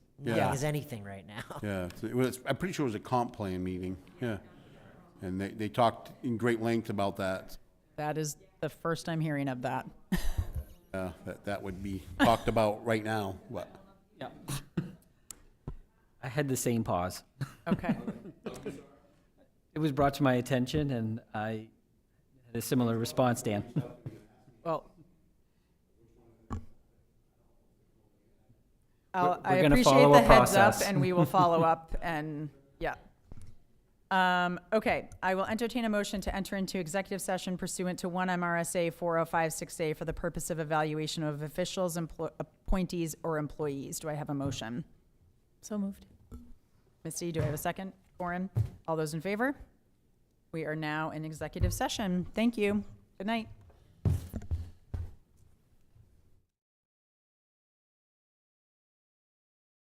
anything right now. Yeah, it was, I'm pretty sure it was a comp plan meeting, yeah. And they talked in great length about that. That is the first I'm hearing of that. That would be talked about right now, but. Yeah. I had the same pause. Okay. It was brought to my attention, and I had a similar response, Dan. Well, I We're gonna appreciate follow the a heads up, process. and we will follow up, and, yeah. Okay, I will entertain a motion to enter into executive session pursuant to 1 MRSA 4056A for the purpose of evaluation of officials, appointees, or employees. Do I have a motion? So moved. Misty, do I have a second? Corin? All those in favor? We are now in executive session. Thank you. Good night.